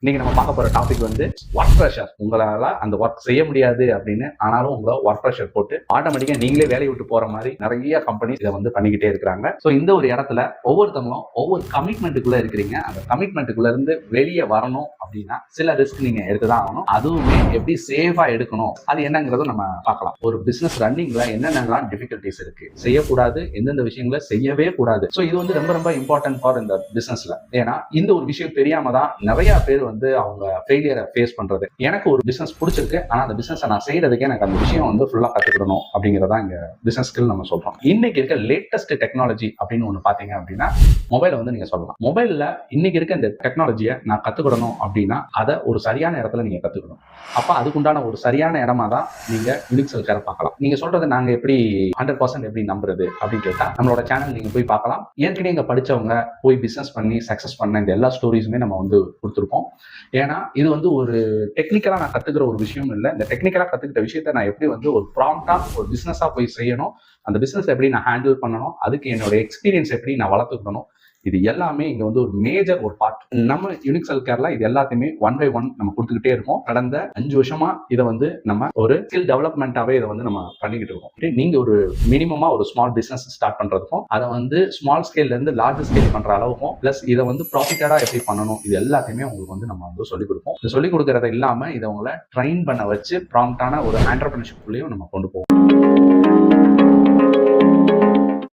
இன்னைக்கு நம்ம பார்க்க போற டாபிக் வந்து ஒர்க் ப்ரெஷர். உங்களால அந்த ஒர்க் செய்ய முடியாது அப்படின்னு ஆனாலும் உங்களை ஒர்க் ப்ரெஷர் போட்டு ஆட்டோமேட்டிக்கா நீங்களே வேலையை விட்டு போற மாதிரி நிறைய கம்பெனிஸ் இதை வந்து பண்ணிக்கிட்டே இருக்கிறாங்க. ஸோ இந்த ஒரு இடத்துல ஒவ்வொருத்தவங்களும் ஒவ்வொரு கமிட்மெண்ட்டுக்குள்ள இருக்கிறீங்க. அந்த கமிட்மெண்ட்டுக்குள்ள இருந்து வெளியே வரணும் அப்படின்னா சில ரிஸ்க் நீங்க எடுத்துதான் ஆகணும். அதுவுமே எப்படி சேஃபா எடுக்கணும் அது என்னங்கிறதும் நம்ம பார்க்கலாம். ஒரு பிசினஸ் ரன்னிங்ல என்னென்னலாம் டிஃபிகல்டிஸ் இருக்கு, செய்யக்கூடாது, எந்தெந்த விஷயங்களை செய்யவே கூடாது. ஸோ இது வந்து ரொம்ப ரொம்ப இம்பார்ட்டன்ட் ஃபார் இந்த பிசினஸ்ல. ஏன்னா இந்த ஒரு விஷயம் தெரியாம தான் நிறைய பேர் வந்து அவங்க ஃபெயிலியரை ஃபேஸ் பண்றது. எனக்கு ஒரு பிசினஸ் பிடிச்சிருக்கு, ஆனா அந்த பிசினஸ் நான் செய்யறதுக்கு எனக்கு அந்த விஷயம் வந்து ஃபுல்லா கத்துக்கணும் அப்படிங்கறதா இங்க பிசினஸ் ஸ்கில் நம்ம சொல்றோம். இன்னைக்கு இருக்க லேட்டஸ்ட் டெக்னாலஜி அப்படின்னு ஒண்ணு பாத்தீங்க அப்படின்னா மொபைலை வந்து நீங்க சொல்லலாம். மொபைல்ல இன்னைக்கு இருக்க இந்த டெக்னாலஜியை நான் கத்துக்கிடணும் அப்படின்னா அதை ஒரு சரியான இடத்துல நீங்க கத்துக்கணும். அப்ப அதுக்குண்டான ஒரு சரியான இடமா தான் நீங்க யூனிக் செல்காரை பார்க்கலாம். நீங்க சொல்றது நாங்க எப்படி 100% எப்படி நம்புறது அப்படின்னு கேட்டா நம்மளோட சேனல் நீங்க போய் பார்க்கலாம். ஏற்கனவே இங்க படிச்சவங்க போய் பிசினஸ் பண்ணி சக்சஸ் பண்ண இந்த எல்லா ஸ்டோரிஸுமே நம்ம வந்து கொடுத்துருக்கோம். ஏன்னா இது வந்து ஒரு டெக்னிக்கலா நான் கத்துக்கிற ஒரு விஷயம் இல்லை. இந்த டெக்னிக்கலா கத்துக்கிட்ட விஷயத்த நான் எப்படி வந்து ஒரு ப்ராம்ப்டா ஒரு பிசினஸா போய் செய்யணும், அந்த பிசினஸ் எப்படி நான் ஹேண்டில் பண்ணணும், அதுக்கு என்னோட எக்ஸ்பீரியன்ஸ் எப்படி நான் வளர்த்துக்கணும், இது எல்லாமே இங்க வந்து ஒரு மேஜர் ஒரு பார்ட். நம்ம யூனிக் செல்கார்ல இது எல்லாத்தையுமே 1 by 1 நம்ம கொடுத்துக்கிட்டே இருக்கோம். கடந்த 5 வருஷமா இதை வந்து நம்ம ஒரு ஸ்கில் டெவலப்மெண்டாவே இதை வந்து நம்ம பண்ணிக்கிட்டு இருக்கோம். நீங்க ஒரு மினிமமா ஒரு ஸ்மால் பிசினஸ் ஸ்டார்ட் பண்றதுக்கும் அதை வந்து ஸ்மால் ஸ்கேல்ல இருந்து லார்ஜ் ஸ்கேல் பண்ற அளவுக்கும் பிளஸ் இதை வந்து ப்ராஃபிட்டடா எப்படி பண்ணணும் இது எல்லாத்தையுமே உங்களுக்கு வந்து நம்ம வந்து சொல்லிக் கொடுப்போம். இது சொல்லிக் கொடுக்கறது இல்லாம இதை உங்களை ட்ரெயின் பண்ண வச்சு ப்ராம்ப்டான ஒரு ஆண்டர்பிரினர்ஷிப் குள்ளேயும் நம்ம கொண்டு போவோம்.